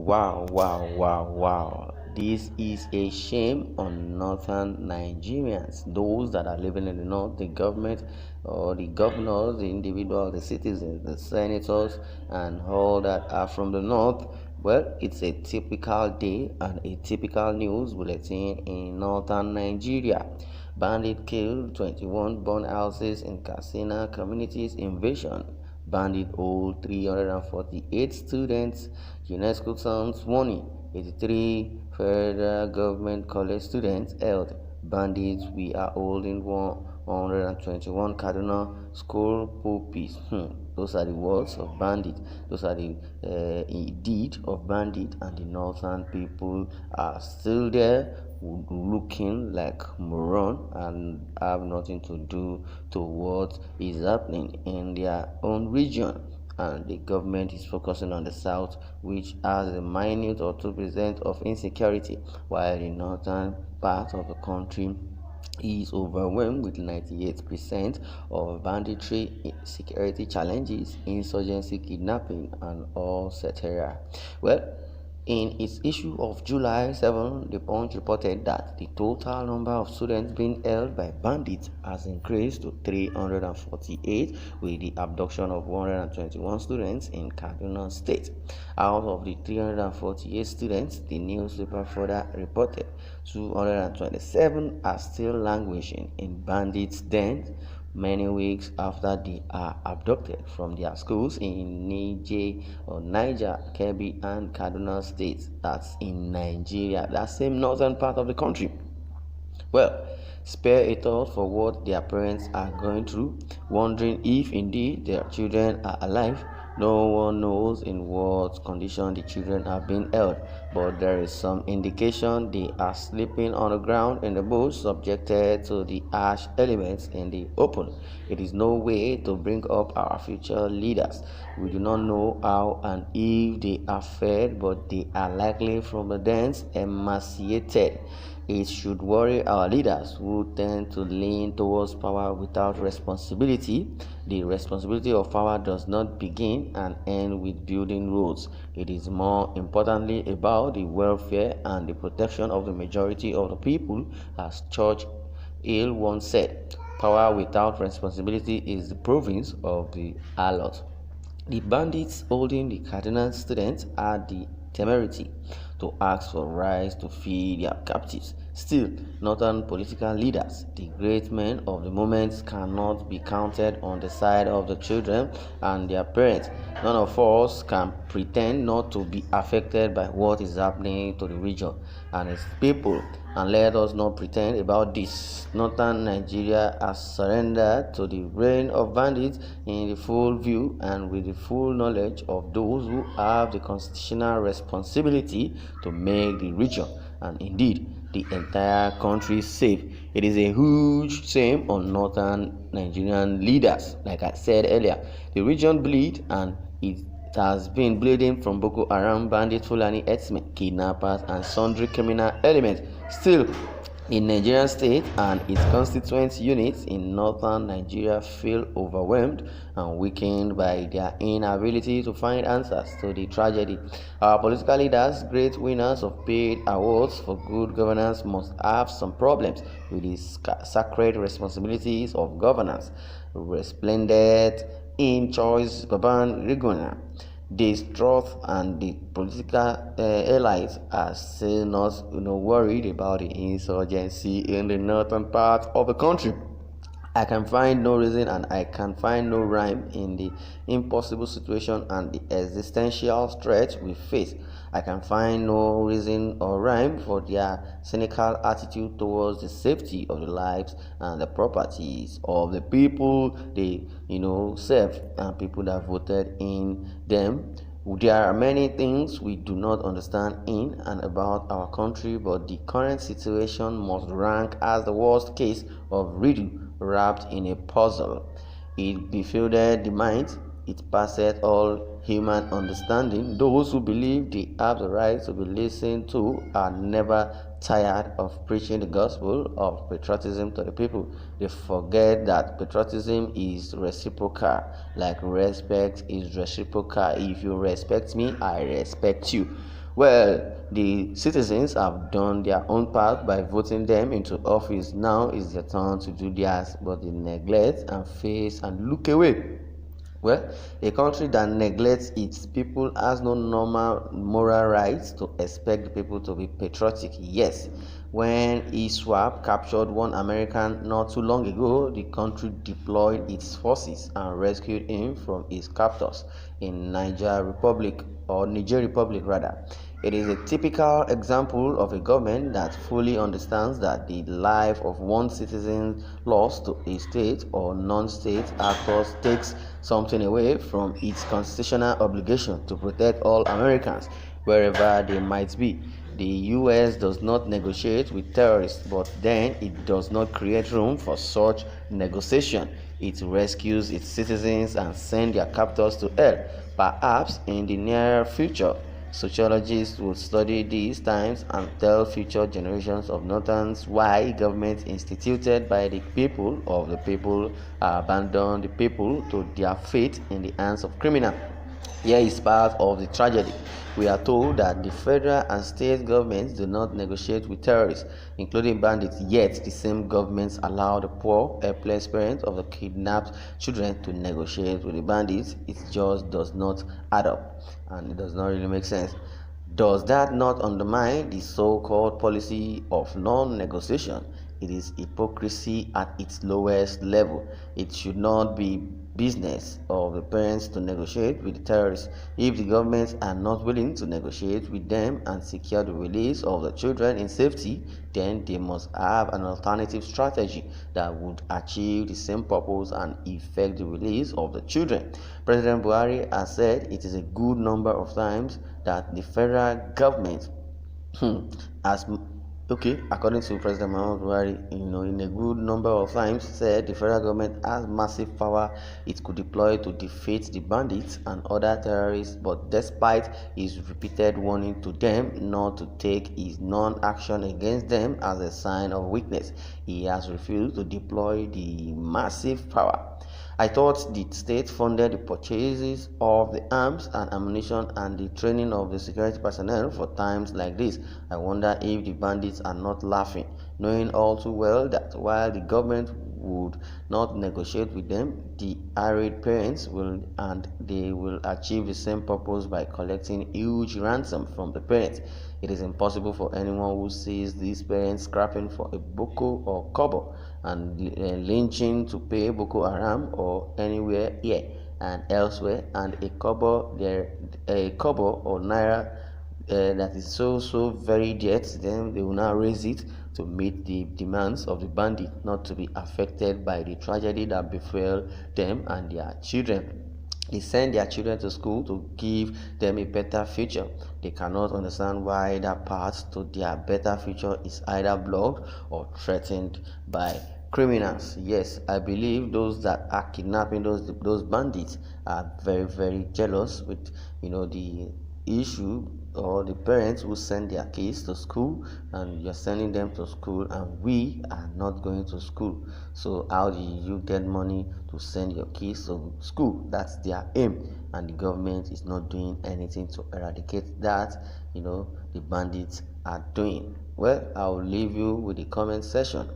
Wow. This is a shame on northern Nigerians. Those that are living in the north, the government or the governors, the individuals, the citizens, the senators, and all that are from the north. Well, it's a typical day and a typical news bulletin in northern Nigeria. Bandit killed 21 burn houses in Katsina communities invasion. Bandit hold 348 students. UNESCO terms warning. 83 federal government college students held. Bandits, we are holding 121 Kaduna school pupils. Those are the words of bandit. Those are the deed of bandit, and the northern people are still there, looking like moron and have nothing to do to what is happening in their own region. And the government is focusing on the south, which has a minute or 2% of insecurity, while the northern part of the country is overwhelmed with 98% of banditry, security challenges, insurgency, kidnapping, and all etc. Well, in its issue of July 7, the Punch reported that the total number of students being held by bandits has increased to 348, with the abduction of 121 students in Kaduna State. Out of the 348 students, the newspaper further reported 227 are still languishing in bandits' dens many weeks after they are abducted from their schools in Niger, Kebbi, and Kaduna states. That's in Nigeria, that same northern part of the country. Well, spare a thought for what their parents are going through, wondering if indeed their children are alive. No one knows in what condition the children are being held, but there is some indication they are sleeping on the ground in the bush, subjected to the harsh elements in the open. It is no way to bring up our future leaders. We do not know how and if they are fed, but they are likely from the dens emaciated. It should worry our leaders who tend to lean towards power without responsibility. The responsibility of power does not begin and end with building roads. It is more importantly about the welfare and the protection of the majority of the people, as Churchill once said. Power without responsibility is the province of the harlot. The bandits holding the Cardinal students had the temerity to ask for rights to feed their captives. Still, northern political leaders, the great men of the moment, cannot be counted on the side of the children and their parents. None of us can pretend not to be affected by what is happening to the region and its people. And let us not pretend about this. Northern Nigeria has surrendered to the reign of bandits in the full view and with the full knowledge of those who have the constitutional responsibility to make the region, and indeed the entire country, safe. It is a huge shame on northern Nigerian leaders. Like I said earlier, the region bleeds, and it has been bleeding from Boko Haram, bandit, Fulani herdsmen, kidnappers, and sundry criminal elements. Still, the Nigerian state and its constituent units in northern Nigeria feel overwhelmed and weakened by their inability to find answers to the tragedy. Our political leaders, great winners of paid awards for good governance, must have some problems with the sacred responsibilities of governance. Resplendent in choice, Baban Rigona. The Stroth and the political allies are still not worried about the insurgency in the northern part of the country. I can find no reason and I can find no rhyme in the impossible situation and the existential threat we face. I can find no reason or rhyme for their cynical attitude towards the safety of the lives and the properties of the people they serve and people that voted in them. There are many things we do not understand in and about our country, but the current situation must rank as the worst case of riddle wrapped in a puzzle. It bewildered the mind, it passeth all human understanding. Those who believe they have the right to be listened to are never tired of preaching the gospel of patriotism to the people. They forget that patriotism is reciprocal, like respect is reciprocal. If you respect me, I respect you. Well, the citizens have done their own part by voting them into office. Now it's their turn to do theirs, but they neglect and face and look away. Well, a country that neglects its people has no normal moral rights to expect the people to be patriotic. Yes, when ISWAP captured one American not too long ago, the country deployed its forces and rescued him from his captors in Niger Republic rather. It is a typical example of a government that fully understands that the life of one citizen lost to a state or non-state actors takes something away from its constitutional obligation to protect all Americans wherever they might be. The US does not negotiate with terrorists, but then it does not create room for such negotiation. It rescues its citizens and sends their captors to hell. Perhaps in the near future, sociologists will study these times and tell future generations of Northerns why governments instituted by the people of the people abandon the people to their fate in the hands of criminals. Here is part of the tragedy. We are told that the federal and state governments do not negotiate with terrorists, including bandits, yet the same governments allow the poor, helpless parents of the kidnapped children to negotiate with the bandits. It just does not add up, and it does not really make sense. Does that not undermine the so-called policy of non-negotiation? It is hypocrisy at its lowest level. It should not be business of the parents to negotiate with the terrorists. If the governments are not willing to negotiate with them and secure the release of the children in safety, then they must have an alternative strategy that would achieve the same purpose and effect the release of the children. President Buhari has said it is a good number of times that the federal government has okay, according to President Muhammadu Buhari, in a good number of times said the federal government has massive power it could deploy to defeat the bandits and other terrorists, but despite his repeated warning to them not to take his non-action against them as a sign of weakness, he has refused to deploy the massive power. I thought the state funded the purchases of the arms and ammunition and the training of the security personnel for times like this. I wonder if the bandits are not laughing, knowing all too well that while the government would not negotiate with them, the irate parents will, and they will achieve the same purpose by collecting huge ransom from the parents. It is impossible for anyone who sees these parents scrapping for a boko or kobo and lynching to pay Boko Haram or anywhere here and elsewhere, and a kobo or naira that is so very dear to them, they will now raise it to meet the demands of the bandit, not to be affected by the tragedy that befell them and their children. They send their children to school to give them a better future. They cannot understand why that path to their better future is either blocked or threatened by criminals. Yes, I believe those that are kidnapping those bandits are very jealous with the issue, or the parents who send their kids to school, and you're sending them to school and we are not going to school. So how do you get money to send your kids to school? That's their aim, and the government is not doing anything to eradicate that. The bandits are doing. Well, I'll leave you with the comment section.